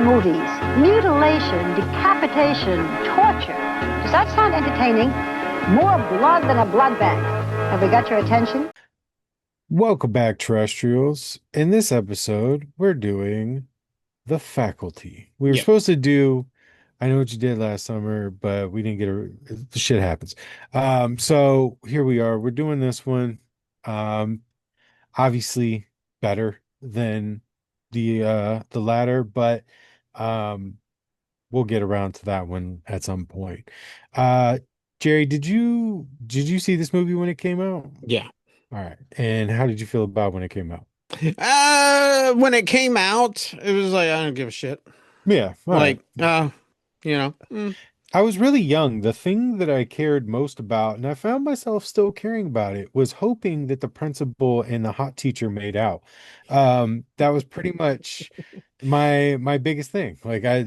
movies. Mutilation, decapitation, torture. Does that sound entertaining? More blood than a blood bank. Have we got your attention? Welcome back, terrestrials. In this episode, we're doing The Faculty. We were Yep. supposed to do I Know What You Did Last Summer, but we didn't get the shit happens. So here we are. We're doing this one. Um, Obviously better than the latter, but um we'll get around to that one at some point. Uh Jerry, did you see this movie when it came out? Yeah. All right. And how did you feel about when it came out? When it came out, it was like I don't give a shit. Yeah, all right. Like, you know, I was really young. The thing that I cared most about, and I found myself still caring about it, was hoping that the principal and the hot teacher made out. That was pretty much my biggest thing. Like I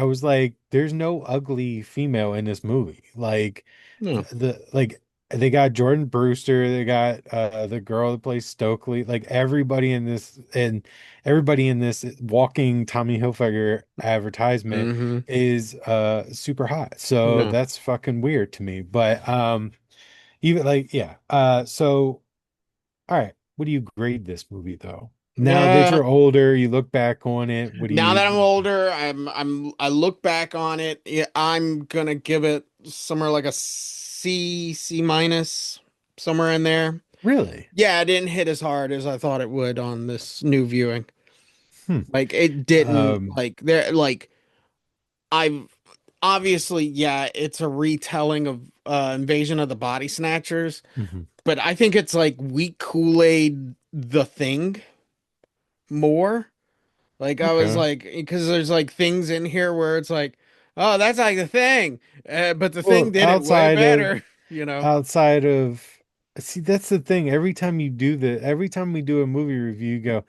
was like, there's no ugly female in this movie. Like no. like they got Jordan Brewster, they got the girl that plays Stokely, like everybody in this walking Tommy Hilfiger advertisement Mm-hmm. is super hot. So No. that's fucking weird to me. But even like yeah. So all right, what do you grade this movie though? Now that Uh, you're older, you look back on it, what do now that I'm you older, I look back on it. Yeah, I'm gonna give it somewhere like a C minus, somewhere in there. really? Yeah, it didn't hit as hard as I thought it would on this new viewing. Hmm. Like it didn't Um I've obviously, yeah, it's a retelling of Invasion of the Body Snatchers, mhm. but I think it's like we Kool-Aid the Thing more. Like I was Okay. like, because there's like things in here where it's like, oh, that's like the Thing, but the Thing Well, did it way outside of better, you know? outside of see that's the thing every time we do a movie review you go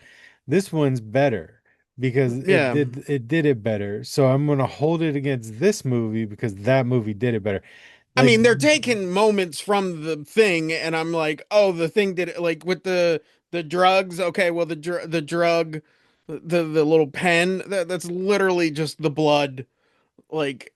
this one's better because Yeah. it did it better, so I'm gonna hold it against this movie because that movie did it better, I like mean, they're taking moments from the Thing, and I'm like, oh, the Thing did it like with the drugs. Okay, well, the drug, the little pen that's literally just the blood like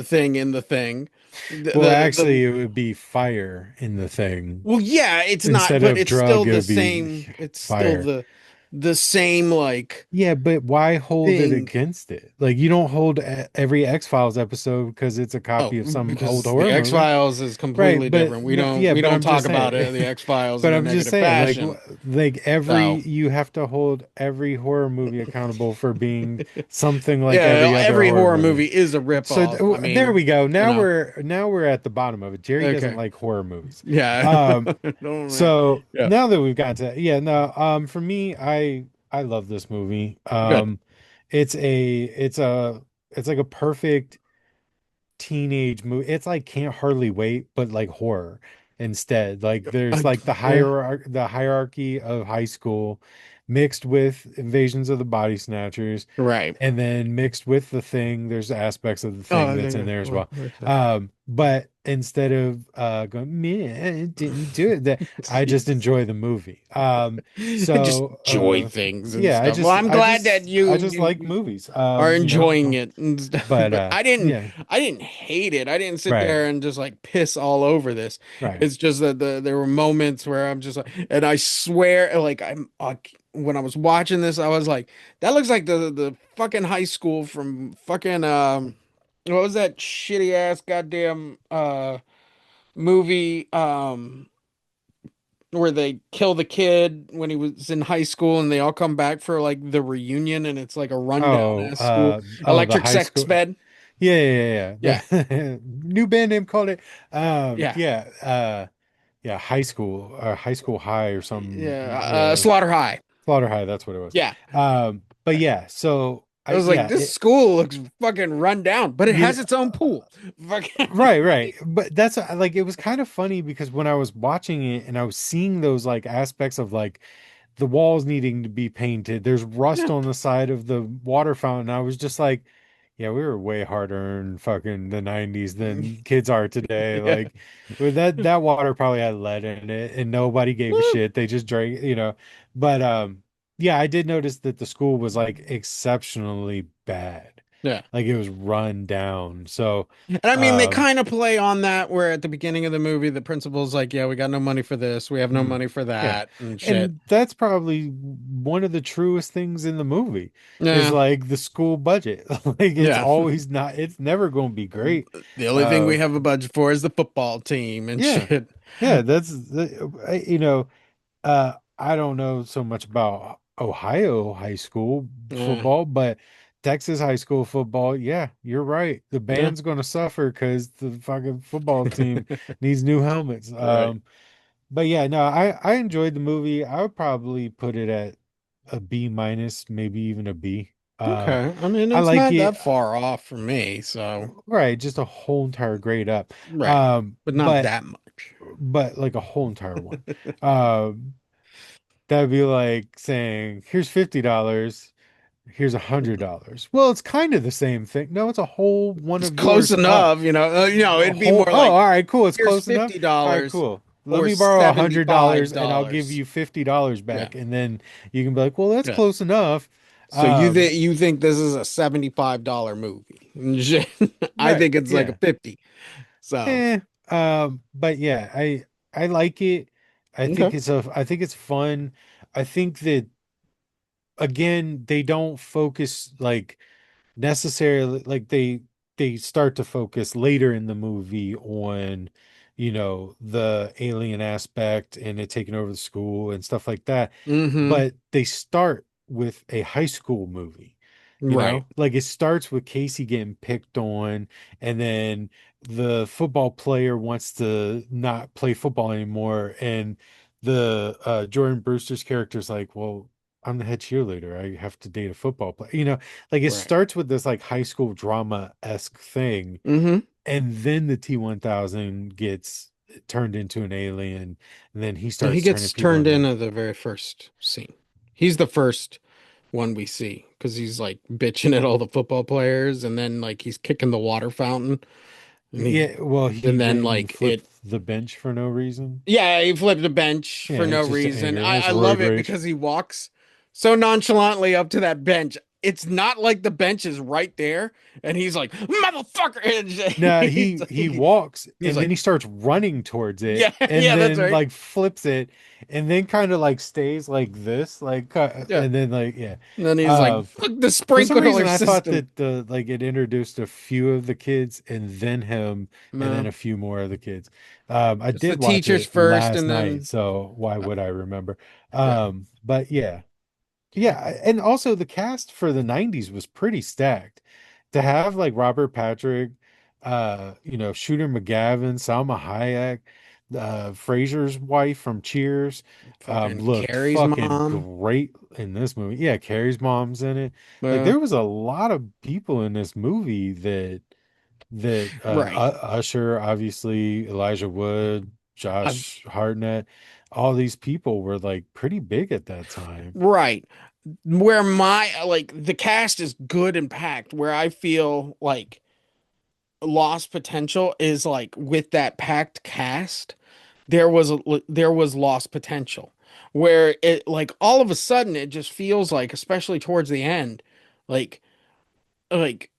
thing in the Thing. well The actually it would be fire in the Thing well, yeah, it's not, instead but of it's still drug it the would be same. It's still fire. the same like Yeah, but why hold it thing. against it? Like you don't hold every X-Files episode because it's a Oh, copy of some old because the horror movie. X-Files is Right, completely but different. no, yeah, We but don't I'm talk just about saying, it, the X-Files but in a I'm just negative saying, fashion. like So. you have to hold every horror movie accountable for being something like every Yeah, other every horror horror movie. movie is a So ripoff. I there mean, we go. you know. Now we're at the bottom of it. Jerry doesn't Okay. like horror movies. Yeah. Um, Don't so yeah. now that we've gotten to yeah, no, for me, I love this movie. Good. It's a it's like a perfect teenage movie. It's like Can't Hardly Wait, but like horror instead. Like there's like Yeah. the hierarchy of high school mixed with Invasions of the Body Snatchers, Right. and then mixed with the Thing, there's aspects of the Thing Oh, that's in okay. there as Well, well. okay. But instead of going, man, it didn't do it, that I just Jesus. enjoy the movie. Just So enjoy things and yeah, stuff. Well, I'm glad that I just like you movies. are You know, enjoying it and stuff. but But yeah, I didn't hate it. I didn't sit right, there and just like piss all over this. right. It's just that there were moments where I'm just like, and I swear, like when I was watching this, I was like, that looks like the fucking high school from fucking what was that shitty ass goddamn movie where they kill the kid when he was in high school and they all come back for like the reunion and it's like a rundown ass school. The Electric high Sex school. Bed. Yeah, yeah, yeah, Yeah. yeah. New band name called it. Yeah. Yeah, yeah, high school high or something. Yeah. Yeah, Slaughter High. Slaughter High, that's what it was. Yeah. But yeah, so I was like, this school looks fucking run down, but it you has its own pool. Fucking right, right. But that's like it was kind of funny because when I was watching it and I was seeing those like aspects of like the walls needing to be painted, there's rust yeah. on the side of the water fountain. I was just like, yeah, we were way harder in fucking the 90s than kids are today. Yeah. Like with that water probably had lead in it and nobody gave a Woo. shit. They just drank, you know. But yeah, I did notice that the school was like exceptionally bad. Yeah. Like it was run down. So, And I mean, they um, kind of play on that where at the beginning of the movie, the principal's like, yeah, we got no money for this. We have no mhm, money for yeah. that and shit. And that's probably one of the truest things in the movie is Yeah. like the school budget. Like it's Yeah. always not, it's never going to be great. The only thing Uh, we have a budget for is the football team and yeah. shit. Yeah, I don't know so much about Ohio high school Yeah. football, but Texas high school football, yeah, you're right. The Yeah. band's going to suffer because the fucking football team needs new helmets. Right. But yeah, no, I enjoyed the movie. I would probably put it at a B minus, maybe even a B. Okay. I mean, I it's like not it. that far off for me, so Right, just a whole entire grade up. right. But not But that much. like a whole entire one. Um, that'd be like saying, here's $50, here's $100. Well, it's kind of the same thing. No, it's a whole one It's of close yours up. enough, A it'd be whole, more oh, like all right, cool. It's here's close enough. fifty All right, dollars cool. Let or me borrow $100 and I'll give $75. you $50 Yeah. back. And then you can be like, well, that's Yeah. close enough. So Um, you think this is a $75 movie? I right. think it's like a Yeah. 50. So, Eh, but yeah, I like it. okay. I think it's fun. I think that again, they don't focus like necessarily like they start to focus later in the movie on the alien aspect and it taking over the school and stuff like that, Mm-hmm. but they start with a high school movie, Right. like it starts with Casey getting picked on, and then the football player wants to not play football anymore, and the Jordan Brewster's character is like, well, I'm the head cheerleader. I have to date a football player. Like it Right. starts with this like high school drama-esque thing, Mm-hmm. and then the T-1000 gets turned into an alien, and then he He starts turning gets people turned into. in at the very first scene. He's the first one we see because he's like bitching at all the football players, and then like he's kicking the water fountain, and Yeah, well, he and then didn't like flip the bench for no reason. yeah, he flipped a bench Yeah, for no it's just reason. anger. I It's love roid it rage. because he walks so nonchalantly up to that bench. It's not like the bench is right there, and he's like, "Motherfucker!" And No, he's he like, walks he's and then like, he starts running towards it "Yeah, and yeah, that's then right." like flips it and then kind of like stays like this, like Yeah, and then like yeah. and then he's like, Uh, "Fuck the for some reason sprinkler I thought system." that the like it introduced a few of the kids and then him and then No, a few more of the kids. I it's the did watch teachers it first, last and night, then so why uh, would I remember? right. But yeah. Yeah, and also the cast for the 90s was pretty stacked. To have like Robert Patrick, Shooter McGavin, Salma Hayek, Frasier's wife from Cheers, Fucking looked Carrie's fucking mom. great in this movie. Yeah, Carrie's mom's in it. Like Uh, there was a lot of people in this movie that right. Usher, obviously, Elijah Wood, I've, Josh Hartnett, all these people were like pretty big at that time. right. Where my like the cast is good and packed, where I feel like lost potential is like with that packed cast, there was lost potential where it like all of a sudden it just feels like, especially towards the end, like like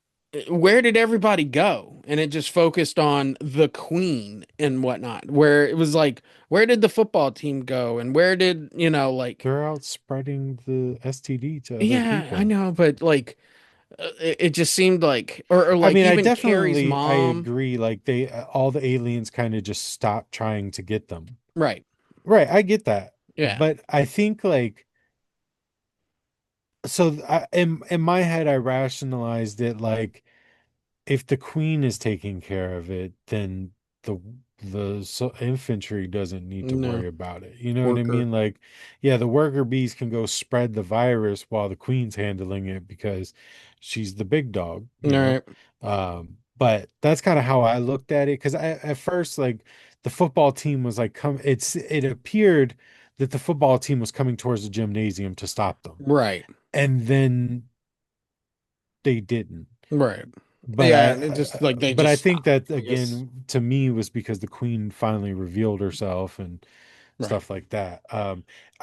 where did everybody go? And it just focused on the queen and whatnot, where it was like, where did the football team go? And where did, like, They're out spreading the STD to other yeah, I people. know, but like, it just seemed like, or I like mean, even Carrie's I mom. agree. Like they, all the aliens kind of just stopped trying to get them. Right. Right, I get that, Yeah. but I think like in my head, I rationalized it like if the queen is taking care of it, then the infantry doesn't need to No. worry about it. You know what I Worker. mean? Like, yeah, the worker bees can go spread the virus while the queen's handling it because she's the big dog, All right. But that's kind of how I looked at it because I at first like the football team was like it appeared that the football team was coming towards the gymnasium to stop them, Right. and then they didn't. Right. But Yeah, and it just like they I just think stopped, that I guess. again to me was because the queen finally revealed herself, and Right. stuff like that.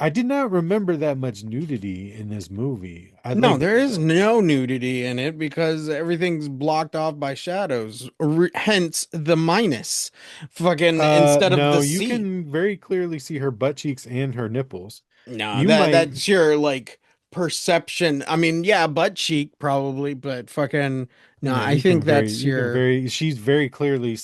I did not remember that much nudity in this movie. I No, like there is no nudity in it because everything's blocked off by shadows. Hence the minus. Fucking instead of the no, you C. can very clearly see her butt cheeks and her nipples. No, You might that's your like perception. I mean, yeah, butt cheek probably, but fucking no, no, I think that's you can your very she's very clearly I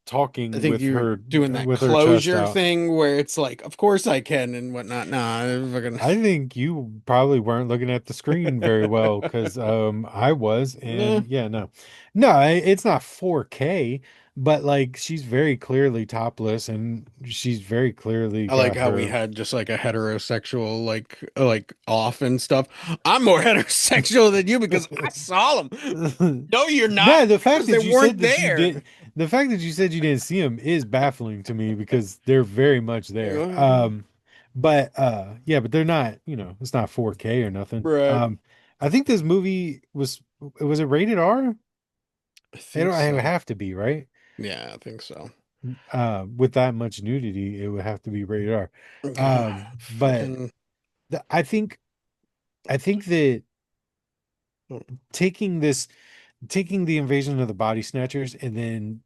talking think you're doing that with her chest closure out. thing where it's like, of course I can and whatnot. Nah, fucking I think you probably weren't looking at the screen very well because I was, nah. and yeah, no. No, it's not 4K, but like she's very clearly topless and she's very clearly I like got how we her. had just like a heterosexual like off and stuff. I'm more heterosexual than you because I saw them. No, you're not No, the fact because they that you weren't said that you there. did, the fact that you said you didn't see them is baffling to me because they're very much there. But yeah, but they're not, it's not 4K or nothing. Right. I think this movie was it rated R? I think It would so. have to be, right? Yeah, I think so. With that much nudity, it would have to be rated R. God, But fucking. I think that taking this taking the invasion of the body snatchers and then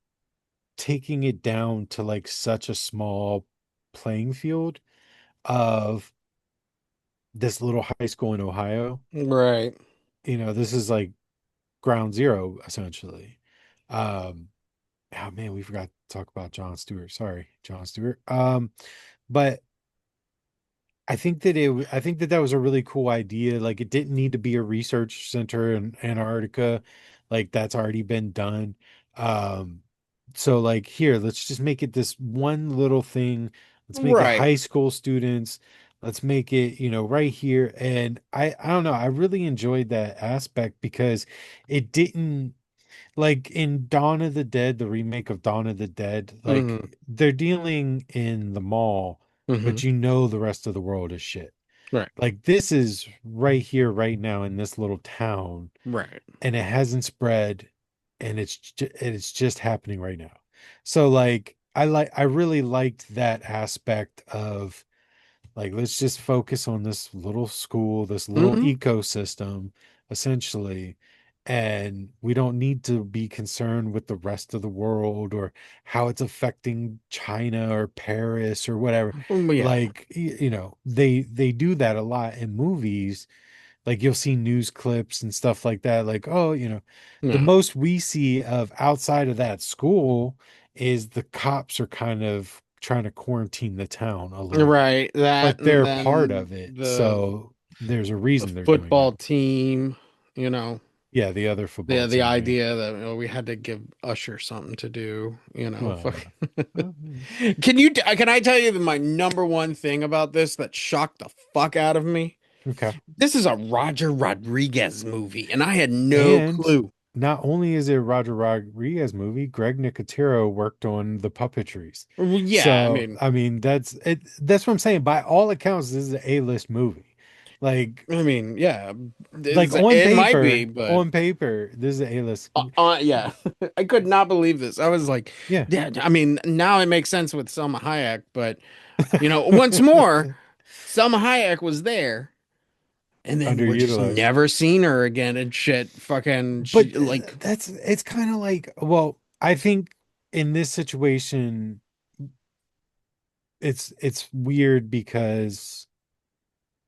taking it down to like such a small playing field of this little high school in Ohio. Right. This is like ground zero essentially. Oh man, we forgot to talk about John Stewart. Sorry, John Stewart. But I think that was a really cool idea. Like it didn't need to be a research center in Antarctica. Like that's already been done. Um, so like here, let's just make it this one little thing. Let's make it Right. high school students. Let's make it, right here. And I don't know, I really enjoyed that aspect because it didn't like in Dawn of the Dead, the remake of Dawn of the Dead, Mm-hmm. like they're dealing in the mall, Mm-hmm. but the rest of the world is shit. Right. Like this is right here, right now in this little town, Right. and it hasn't spread, and it's just happening right now. So like I really liked that aspect of like, let's just focus on this little school, this little Mm-hmm. ecosystem, essentially. And we don't need to be concerned with the rest of the world or how it's affecting China or Paris or whatever. Yeah. Like, they do that a lot in movies. Like you'll see news clips and stuff like that. Like, oh, the No. most we see of outside of that school is the cops are kind of trying to quarantine the town a little bit, Right. That but and they're part then of it. the So there's a the reason they're doing it. football team, you know. Yeah, the other football The team. Yeah. idea that we had to give Usher something to do, Well, fuck. yeah. Well, Can I tell you my number one thing about this that shocked the fuck out of me? okay. This is a Roger Rodriguez movie, and I had no And clue. not only is it a Roger Rodriguez movie, Greg Nicotero worked on the puppetries. Well, yeah, I So, mean, I mean, that's it. That's what I'm saying. By all accounts, this is an A-list movie. Like, yeah, it might be, but on paper, this is an A-list. yeah, I could not believe this. I was like, Yeah. yeah, I mean, now it makes sense with Selma Hayek, but once more, Selma Hayek was there. And then we're just Underutilized. never seen her again and shit. Fucking But she like it's kind of like, well, I think in this situation, it's weird because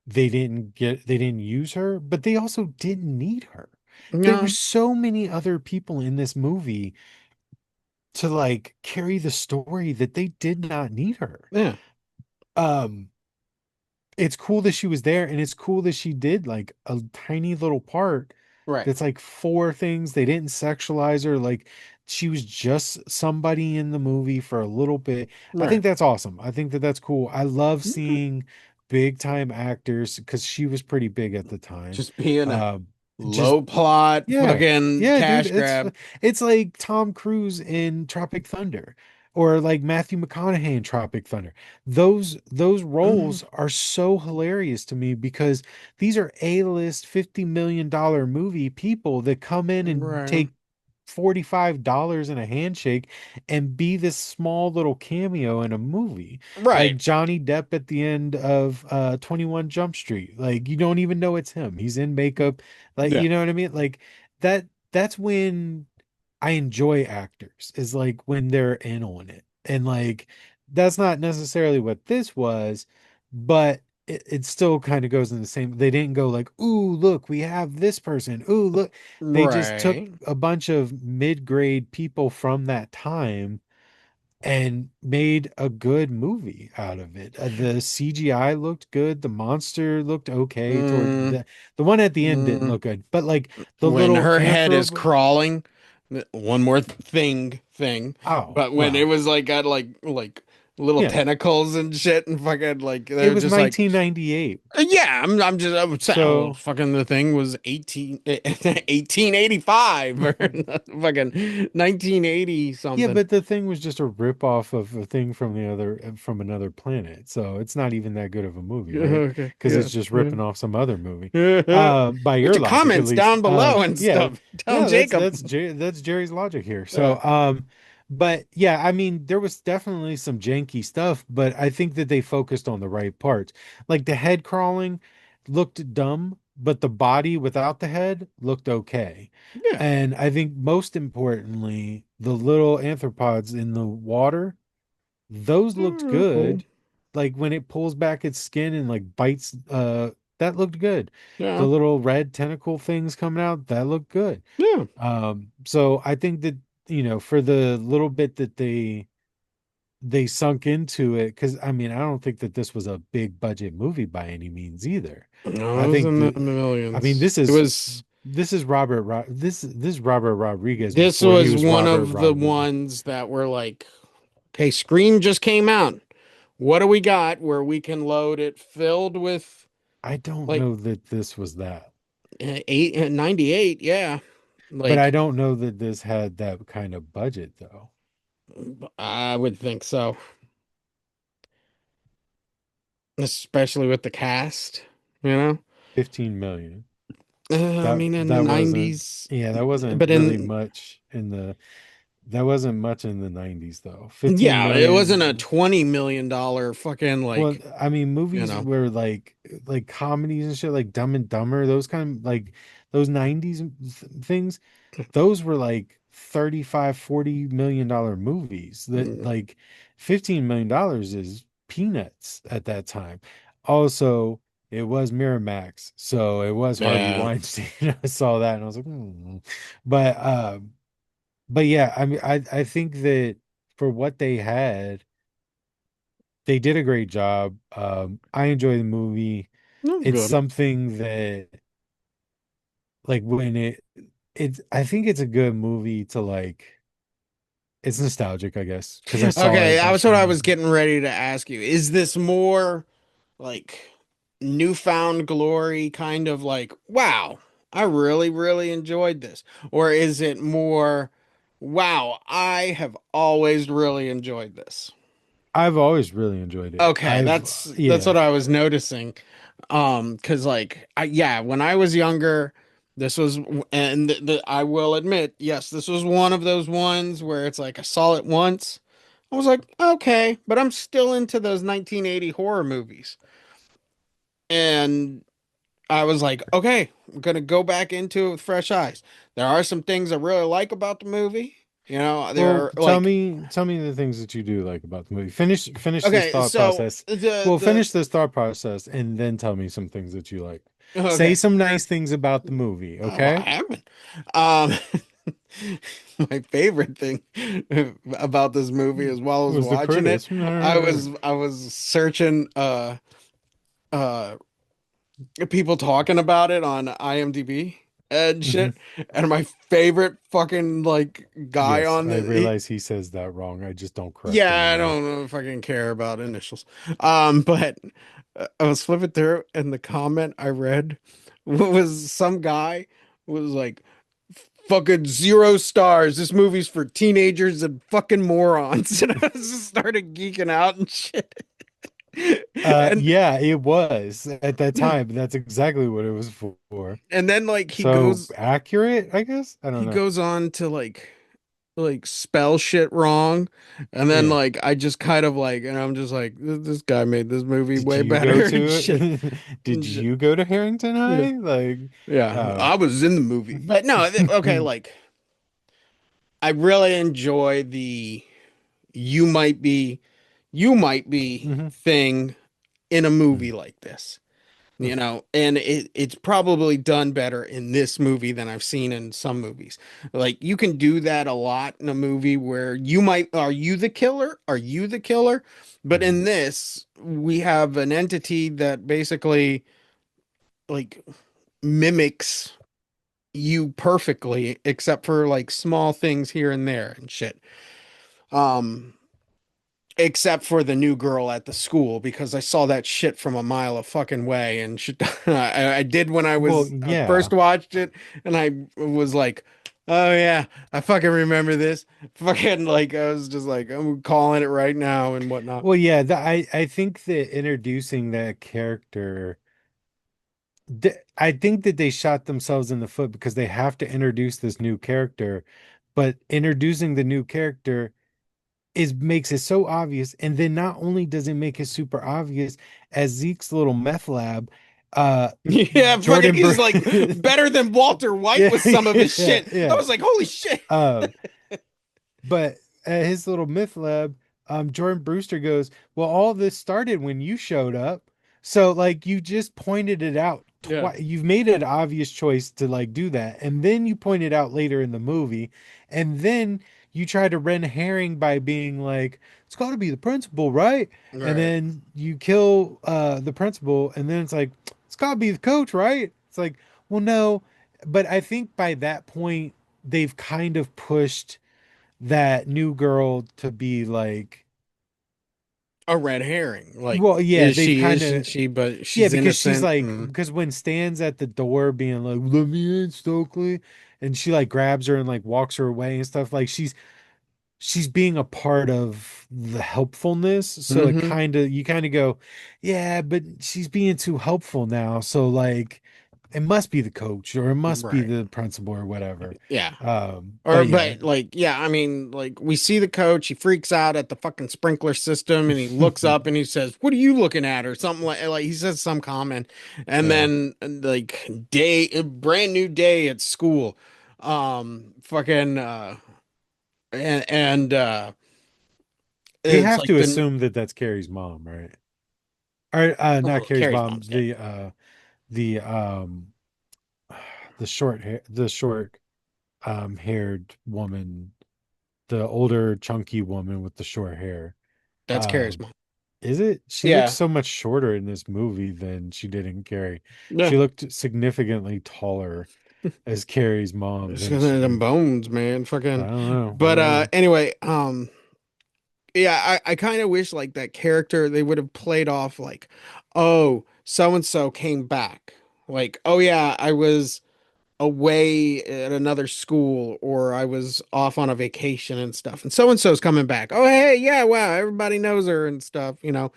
they didn't use her, but they also didn't need her. There were no, so many other people in this movie to like carry the story that they did not need her. yeah, Um, it's cool that she was there, and it's cool that she did like a tiny little part right, that's like four things. They didn't sexualize her. Like she was just somebody in the movie for a little bit. I right. think that's awesome. I think that that's cool. I love Mhm. seeing big time actors because she was pretty big at the time. Just being a Um, just low plot yeah, fucking yeah, dude. cash grab. It's like Tom Cruise in Tropic Thunder, or like Matthew McConaughey in Tropic Thunder. Those Mhm. roles are so hilarious to me because these are A-list $50 million movie people that come in and Right. take $45 in a handshake and be this small little cameo in a movie. Like Right. Johnny Depp at the end of 21 Jump Street. Like you don't even know it's him. He's in makeup. Like Yeah. you know what I mean? Like that's when I enjoy actors is like when they're in on it. And like that's not necessarily what this was, but it still kind of goes in the same. They didn't go like, "Ooh, look, we have this person. Ooh, look." They just took Right. a bunch of mid-grade people from that time and made a good movie out of it. The CGI looked good. The monster looked okay toward Mm, the one at the end didn't mm. look good, but like the When little her head is anthro. crawling, one more thing, Oh, but when it well, was like got like little yeah. tentacles and shit and fucking like It they're was just like 1998. yeah, I'm saying well So, fucking the thing was 1885 or fucking 1980 yeah, something. but the thing was just a rip off of a thing from another planet. So it's not even that good of a movie, right? Okay, Because yeah. it's just Yeah. ripping off some other movie. Put By your your logic, at comments least. down below and Yeah. stuff. Tell No, Jacob. that's Jerry's logic here. Yeah. So, but yeah, I mean, there was definitely some janky stuff, but I think that they focused on the right parts. Like the head crawling looked dumb, but the body without the head looked okay. Yeah. And I think most importantly, the little arthropods in the water, those looked Mm, cool. good. Like when it pulls back its skin and like bites, that looked good. Yeah. The little red tentacle things coming out, that looked good. Yeah. So I think that, for the little bit that they sunk into it, because I mean, I don't think that this was a big budget movie by any means either. No, I it was think in the the, I mean, millions. this It is was this is this is Robert Rodriguez this before he was was one Robert of the Rodriguez. ones that were like, okay, Scream just came out. What do we got where we can load it filled with I don't like know that this was that, 98? Yeah. but I Like don't know that this had that kind of budget though. I would think so, especially with the cast, you know? 15 million. I That mean, in the that wasn't 90s, yeah, that wasn't but really in much in the that wasn't much in the 90s though. 15 yeah, it wasn't a million. $20 million fucking Well, like, I mean, you movies know. were like comedies and shit, like Dumb and Dumber, those kind of like those 90s things, those were like 35, $40 million movies that Mm, like $15 million is peanuts at that time. Also, it was Miramax, so it was Harvey yeah. Weinstein. I saw that and I was like, hmm. But but yeah, I mean, I think that for what they had, they did a great job. I enjoy the movie. That was It's good. something that like when it's I think it's a good movie to like it's nostalgic, I guess, because I saw Okay, it that back was what I then. was getting ready to ask you. Is this more like newfound glory, kind of like, wow, I really, really enjoyed this? Or is it more, wow, I have always really enjoyed this? I've always really enjoyed it. Okay, that's Yeah, what I was noticing. 'Cause like yeah, when I was younger, this was and I will admit, yes, this was one of those ones where it's like I saw it once. I was like, okay, but I'm still into those 1980 horror movies. And I was like, okay, I'm gonna go back into it with fresh eyes. There are some things I really like about the movie. You know, there well, are like tell me the things that you do like about the movie. Finish this okay, thought so process. Well, the finish this thought process and then tell me some things that you like. Say okay. some nice things about the movie, Oh, I okay? haven't. Um, my favorite thing about this movie, as well as Was the watching it, credits. I was searching uh people talking about it on IMDb and Mhm. shit, and my favorite fucking like guy Yes, on I the realize he says that wrong. I just don't correct him yeah, I enough. don't know if I can care about initials. But I was flipping through and the comment I read was some guy was like, fucking 0 stars. This movie's for teenagers and fucking morons. And I just started geeking out and shit. And Yeah, it was at that time. That's exactly what it was for. and then like So accurate, I guess. I don't he know. goes on to like spell shit wrong, and then Yeah. like I just kind of like, and I'm just like, this guy made this movie Did way you go better and to shit. it? Did And shit. you go to Harrington Yeah, High? Like, yeah, oh. I was in the movie, but no, okay, like I really enjoy the you might be you might be Hmm. thing in a movie like this. You know, and it's probably done better in this movie than I've seen in some movies. Like you can do that a lot in a movie where you might, are you the killer? Are you the killer? But Hmm. in this, we have an entity that basically like mimics you perfectly, except for like small things here and there and shit. Um, except for the new girl at the school because I saw that shit from a mile of fucking way and shit. I did when I Well, was yeah. first watched it, and I was like, oh yeah, I fucking remember this. Fucking like I was just like I'm calling it right now and whatnot. Well, yeah, I think that introducing that character, I think that they shot themselves in the foot because they have to introduce this new character, but introducing the new character is makes it so obvious, and then not only does it make it super obvious as Zeke's little meth lab, uh, Yeah, fucking Jordan Br he's like better than Walter White yeah, with some of his yeah, shit. I yeah. was like, holy shit. Um, But at his little myth lab, Jordan Brewster goes, "Well, all this started when you showed up." So, like, you just pointed it out Yeah, twice. You've made an obvious choice to like do that, and then you point it out later in the movie, and then you try to red herring by being like, "It's got to be the principal, right?" And right. then you kill the principal, and then it's like, "It's got to be the coach, right?" It's like, well, no, but I think by that point they've kind of pushed that new girl to be like, A red herring. Like, well, yeah, they've kind isn't of, she? But yeah, she's because she's innocent. like, And because when Stan's at the door being like, let me in, Stokely, and she like grabs her and like walks her away and stuff, like she's being a part of the helpfulness. So it hmm kind of, you kind of go, yeah, but she's being too helpful now. So like, it must be the coach or it must be right. the principal or whatever. Yeah. Or, But yeah. but like, yeah, I mean, like, we see the coach, he freaks out at the fucking sprinkler system and he looks up and he says, "What are you looking at?" Or something like he says some comment. And Yeah. then, like, brand new day at school. Fucking, and We it's have like to assume that that's Carrie's mom, right? Or not Carrie's Carrie's mom, mom's dead. the the short hair, the short haired woman, the older chunky woman with the short hair. That's Carrie's Um mom. is it? She looks Yeah. so much shorter in this movie than she did in Carrie. Yeah. She looked significantly taller as Carrie's mom It's than because she of them did. bones, man. I Fucking, don't know, but whatever. anyway, yeah, I kind of wish like that character they would have played off like, oh, so and so came back. Like, oh yeah, I was away at another school or I was off on a vacation and stuff. And so's coming back. Oh hey, yeah, wow, everybody knows her and stuff, you know.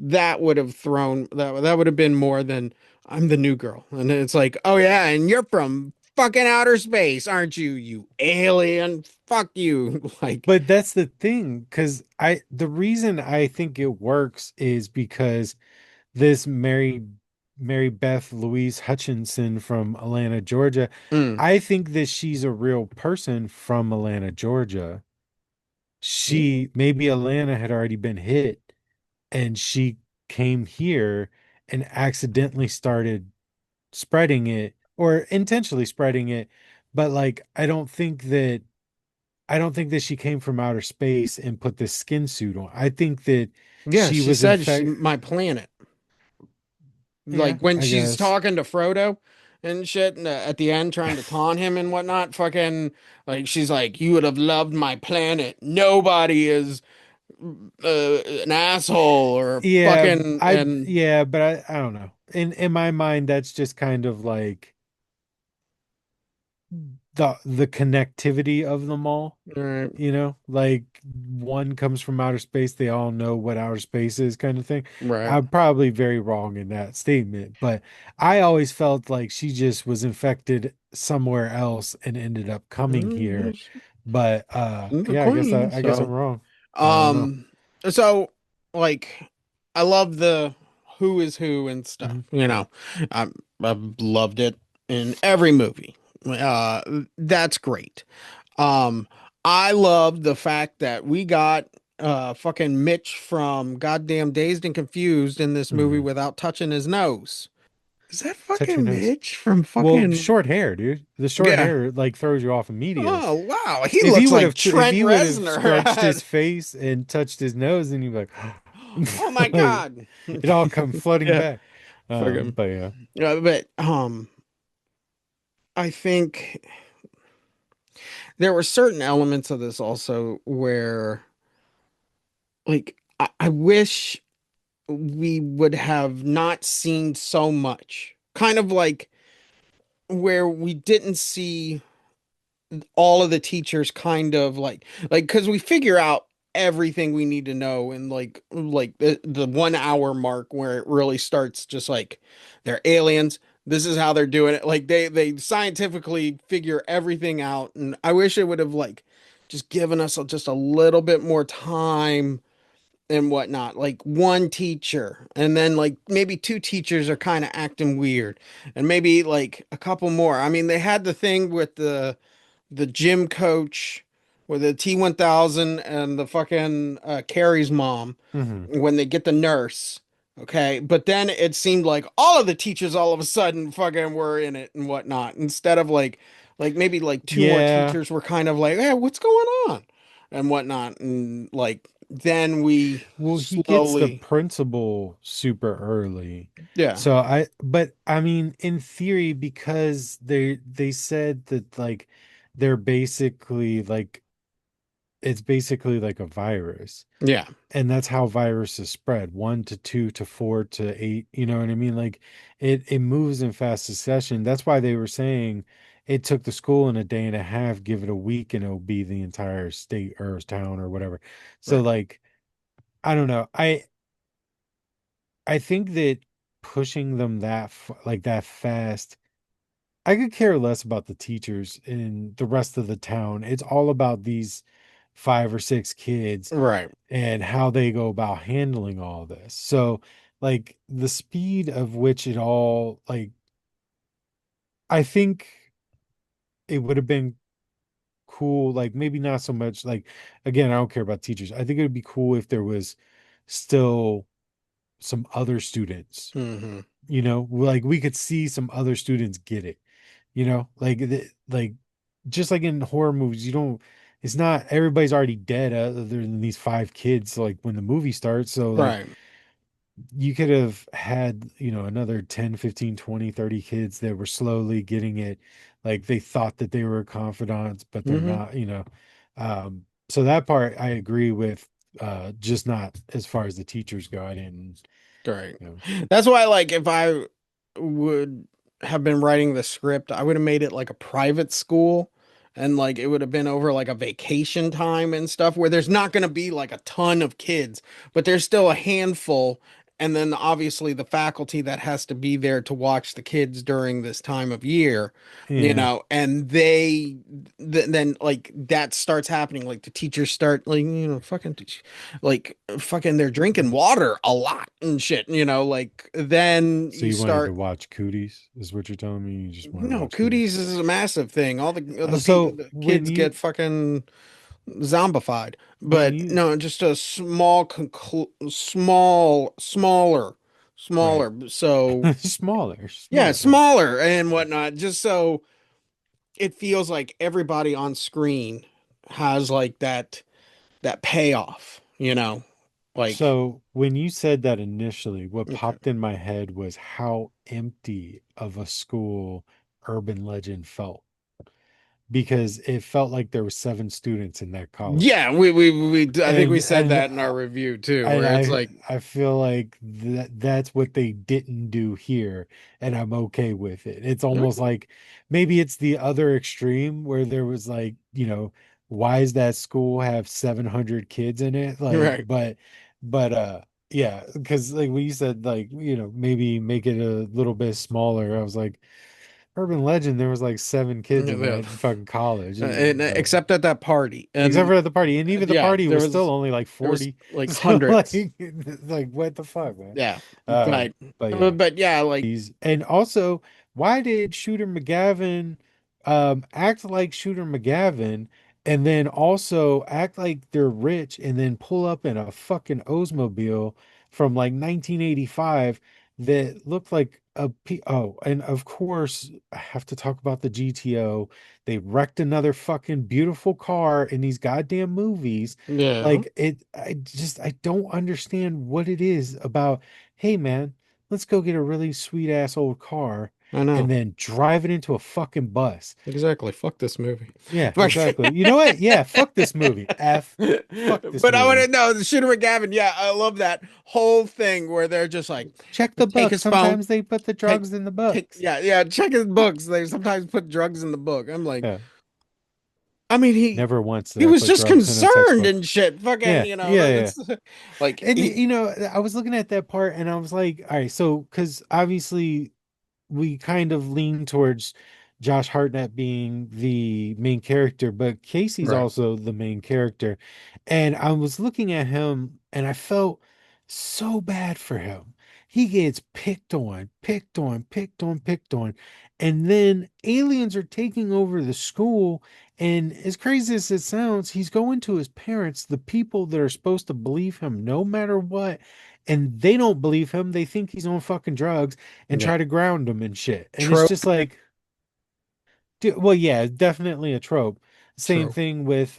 That would have thrown that would have been more than I'm the new girl. And then it's like, "Oh yeah, and you're from fucking outer space, aren't you, you alien? Fuck you." Like, But that's the thing, because the reason I think it works is because this Mary Beth Louise Hutchinson from Atlanta, Georgia. mm, I think that she's a real person from Atlanta, Georgia. She maybe Atlanta had already been hit and she came here and accidentally started spreading it or intentionally spreading it. But like I don't think that she came from outer space and put this skin suit on. I think that yeah, she she was said she infected. my planet. Yeah, Like when I she's guess. talking to Frodo and shit and, at the end trying to taunt him and whatnot, fucking like she's like, "You would have loved my planet. Nobody is an asshole or Yeah, fucking." And but I don't know. In my mind, that's just kind of like the connectivity of them all. All right. Like one comes from outer space, they all know what outer space is, kind of thing. Right. I'm probably very wrong in that statement, but I always felt like she just was infected somewhere else and ended up coming here. She's But the yeah, I guess queen, I guess I'm so wrong. I don't know. um so like I love the who is who and stuff, Mhm. I, I've loved it in every movie. That's great. um I love the fact that we got fucking Mitch from goddamn Dazed and Confused in this movie Mhm. without touching his nose. Is that Touch your fucking nose. Mitch from Well, fucking short hair, dude. The short yeah. hair like throws you off immediately. Oh wow, he If he looks would like have if Trent he would have scrunched Reznor. his face and touched his nose, then you'd be Oh my like, like God. it all come flooding Yeah, back. fucking. But yeah. But I think there were certain elements of this also where, like, I wish we would have not seen so much. Kind of like where we didn't see all of the teachers kind of like because we figure out everything we need to know in like the 1 hour mark where it really starts just like they're aliens, this is how they're doing it, like they scientifically figure everything out, and I wish it would have like just given us just a little bit more time and whatnot, like one teacher and then like maybe two teachers are kind of acting weird and maybe like a couple more. I mean, they had the thing with the gym coach with the T1000 and the fucking Carrie's mom Hmm. when they get the nurse. Okay. But then it seemed like all of the teachers all of a sudden fucking were in it and whatnot. Instead of like maybe like two more Yeah. teachers were kind of like, hey, what's going on? And whatnot. And like then we Well, he gets the slowly, principal super early. yeah, But I mean, in theory, because they said that like they're basically like it's basically like a virus. yeah, And that's how viruses spread, one to two to four to eight. You know what I mean? Like it moves in fast succession. That's why they were saying it took the school in a day and a half, give it a week, and it'll be the entire state or town or whatever. So right, like I don't know. I think that pushing them like that fast, I could care less about the teachers in the rest of the town. It's all about these five or six kids right. and how they go about handling all this. So, like the speed of which it all, like, I think it would have been cool. Like, maybe not so much. Like, again, I don't care about teachers. I think it would be cool if there was still some other students, Hmm. like we could see some other students get it, like just like in horror movies, it's not everybody's already dead other than these five kids, like when the movie starts. So like Right. you could have had, another 10, 15, 20, 30 kids that were slowly getting it. Like they thought that they were confidants, but they're Hmm. not. So that part I agree with, just not as far as the teachers go. I didn't, Right. you know. That's why, like, if I would have been writing the script, I would have made it like a private school and like it would have been over like a vacation time and stuff where there's not going to be like a ton of kids, but there's still a handful. And then obviously the faculty that has to be there to watch the kids during this time of year, Yeah. and then like that starts happening. Like the teachers start like, fucking like fucking they're drinking water a lot and shit, like then So you you wanted to start. watch Cooties, is what you're telling me? You just want to No, watch Cooties. cooties is a massive thing. All So the when kids get you fucking zombified, when but you no, just a right, smaller, so yeah, smaller. smaller and whatnot, just so it feels like everybody on screen has like that payoff, like So when you said that initially, what okay. popped in my head was how empty of a school Urban Legend felt. because it felt like there were 7 students in that college. Yeah, we I think we And said and that in our review too, and where it's I like, I feel like that's what they didn't do here, and I'm okay with it. It's almost okay, like maybe it's the other extreme where there was like, why does that school have 700 kids in it? Like, right. but yeah, because like when you said like, maybe make it a little bit smaller, I was like, Urban Legend, there was like 7 kids in Yeah. that fucking college, And but except at that party. except And for at the party, and even the yeah, party was still only like there was 40. like So hundreds. like, it's like what the fuck, man? Yeah. Um, but yeah, But yeah, like these, and also, why did Shooter McGavin act like Shooter McGavin and then also act like they're rich and then pull up in a fucking Oldsmobile from like 1985 that looked like oh, and of course I have to talk about the GTO. They wrecked another fucking beautiful car in these goddamn movies. yeah, Like I don't understand what it is about, hey man, let's go get a really sweet ass old car I and know. then drive it into a fucking bus. Exactly. Fuck this movie. Yeah, Fuck. exactly. You know what? Yeah, fuck this movie. Fuck this But I want to movie. know the Shooter McGavin. Yeah, I love that whole thing where they're just like, Check the take book. his phone, Sometimes they put the take, drugs in the take, books. yeah, yeah, check his books. They sometimes put drugs in the book. I'm like, Yeah. I mean, Never once did he I was put just drugs in a concerned textbook. and shit. Fucking, Yeah, yeah, yeah. that's like And I was looking at that part and I was like, all right, so because obviously we kind of lean towards Josh Hartnett being the main character, but Casey's right. also the main character. And I was looking at him and I felt so bad for him. He gets picked on, picked on, picked on, picked on. And then aliens are taking over the school. And as crazy as it sounds, he's going to his parents, the people that are supposed to believe him no matter what. And they don't believe him. They think he's on fucking drugs and Yeah. try to ground him and shit. And it's Trope, just like, dude, well, yeah, definitely a trope. Same trope. thing with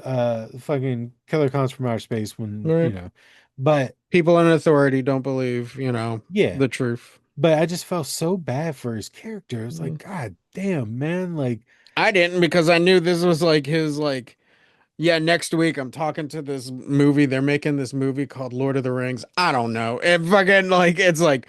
fucking Killer Clowns from Outer Space when, Right. but People in authority don't believe, yeah, the truth. but I just felt so bad for his character. It was Mm. like, God damn, man. Like, I didn't because I knew this was like his like yeah, next week I'm talking to this movie. They're making this movie called Lord of the Rings. I don't know. It fucking like it's like,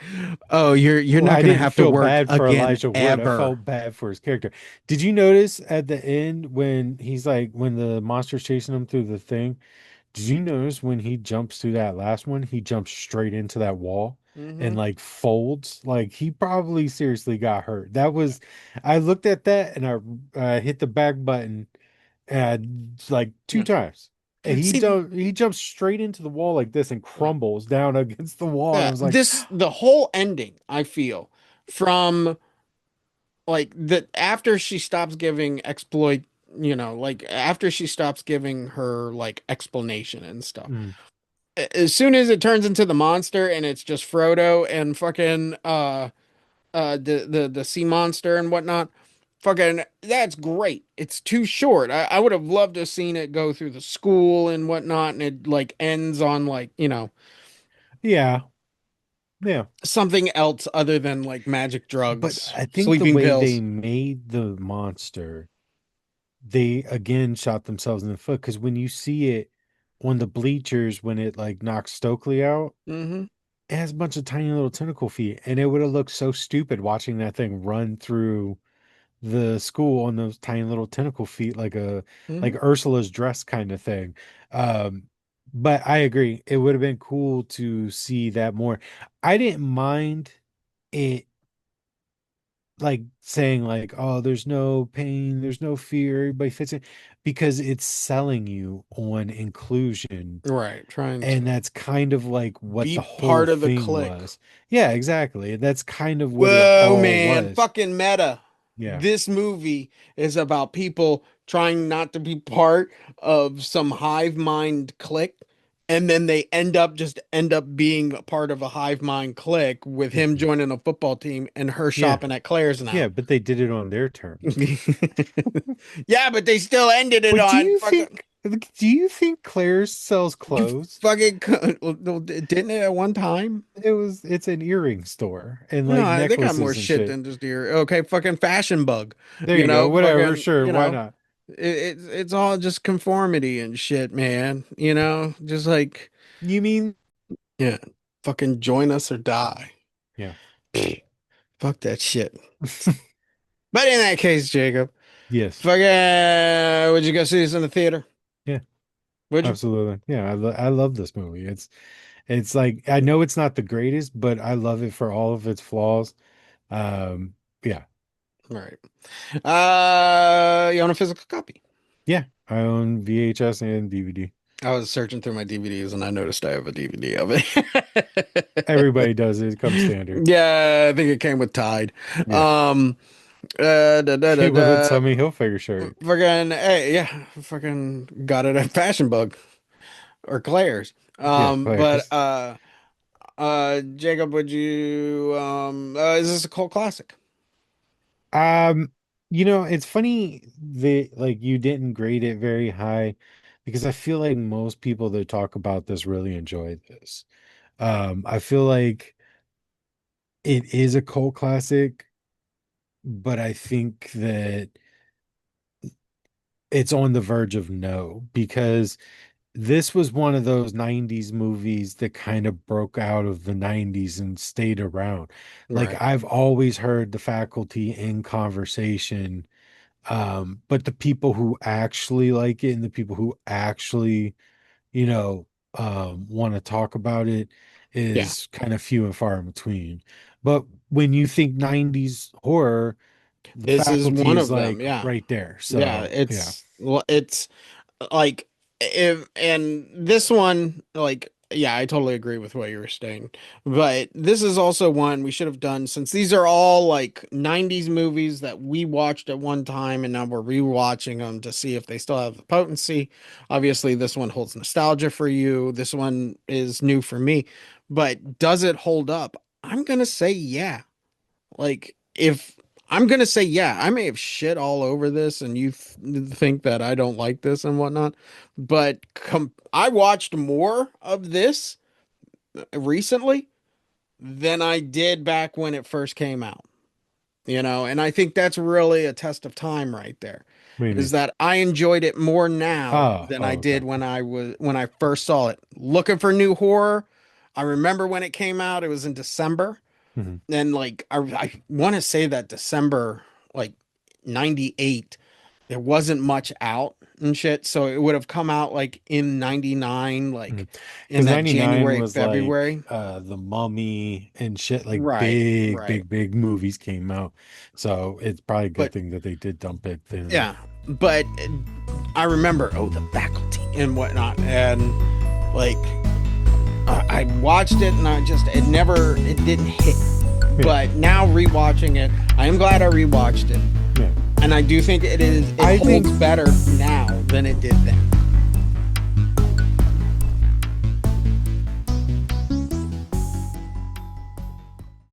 oh, you're well, not I gonna didn't have to feel work bad for again Elijah Wood. I ever. felt bad for his character. Did you notice at the end when he's like, when the monster's chasing him through the thing? Did you notice when he jumps through that last one, he jumps straight into that wall and Hmm. like folds? Like he probably seriously got hurt. I looked at that and I hit the back button and like 2 times. And See, he jumps straight into the wall like this and crumbles down against the wall. And I yeah, was like, this the whole ending, I feel, from like the after she stops giving like after she stops giving her like explanation and stuff. mm, As soon as it turns into the monster and it's just Frodo and fucking the sea monster and whatnot, fucking that's great. It's too short. I would have loved to have seen it go through the school and whatnot, and it like ends on like yeah, yeah. something else other than like magic But drugs, I think the sleeping way they pills. made the monster, they again shot themselves in the foot because when you see it on the bleachers when it like knocks Stokely out, Hmm. it has a bunch of tiny little tentacle feet, and it would have looked so stupid watching that thing run through the school on those tiny little tentacle feet like a Hmm. like Ursula's dress kind of thing. Um, but I agree, it would have been cool to see that more. I didn't mind it like saying like, oh, there's no pain, there's no fear, everybody fits in, because it's selling you on inclusion. Right, trying And to that's kind of like what the be whole part of the thing clique. was. Yeah, exactly. That's kind of what it Whoa, all man, was. fucking meta. Yeah. This movie is about people trying not to be part of some hive mind clique, and then they end up being a part of a hive mind clique with him Mhm. joining a football team and her Yeah. shopping at Claire's Yeah, now. but they did it on their terms. Yeah, but they still ended it But on fucking do you think Claire's sells you clothes? fucking didn't it at one time? It's an earring store and No, like they got more necklaces and shit shit. than just your okay, fucking fashion bug. There you go. Whatever, Fucking, sure, why not? It's all just conformity and shit, man. Just like, You mean? yeah, fucking join us or die. Yeah. Fuck that shit. But in that case, Jacob, Yes. fucking, would you go see this in the theater? Yeah. Would you? Absolutely. Yeah. I love this movie. It's like I know it's not the greatest, but I love it for all of its flaws. Yeah. All right. You own a physical copy? Yeah. I own VHS and DVD. I was searching through my DVDs and I noticed I have a DVD of it. Everybody does it. It comes standard. Yeah, I think it came with Tide. Yeah. Um, Came with a Tommy Hilfiger shirt. fucking, hey, yeah, fucking got it at Fashion Bug or Claire's. Yeah. But Players. Jacob, is this a cult classic? Um, it's funny that like you didn't grade it very high because I feel like most people that talk about this really enjoyed this. I feel like it is a cult classic, but I think that it's on the verge of no because this was one of those 90s movies that kind of broke out of the 90s and stayed around. Like Right. I've always heard the faculty in conversation, but the people who actually like it and the people who actually, want to talk about it Yeah. is kind of few and far in between. But when you think 90s horror, the This is faculty one is of them. like Yeah. right there. Yeah. So yeah, It's like, if, and this one, like, yeah, I totally agree with what you were saying. But this is also one we should have done, since these are all like 90s movies that we watched at one time and now we're rewatching them to see if they still have the potency. Obviously, this one holds nostalgia for you. This one is new for me. But does it hold up? I'm gonna say yeah. Like, if I'm gonna say yeah, I may have shit all over this, and you think that I don't like this and whatnot, but I watched more of this recently than I did back when it first came out. And I think that's really a test of time right there. what do you Is mean? that I enjoyed it more now than I Okay. did when I first saw it. Looking for new horror. I remember when it came out, it was in December. Mhm. And like I want to say that December like 98, there wasn't much out and shit. So it would have come out like in 99, like in Because that 99 January, was like February. The Mummy and shit, like Right, big, right. big, big movies came out. So it's probably a good But thing that they did dump it then. yeah, but I remember, the faculty and whatnot. And like, I watched it and it didn't hit. Yeah. But now rewatching it, I am glad I rewatched it. Yeah. And I do think it I holds think better now than it did then.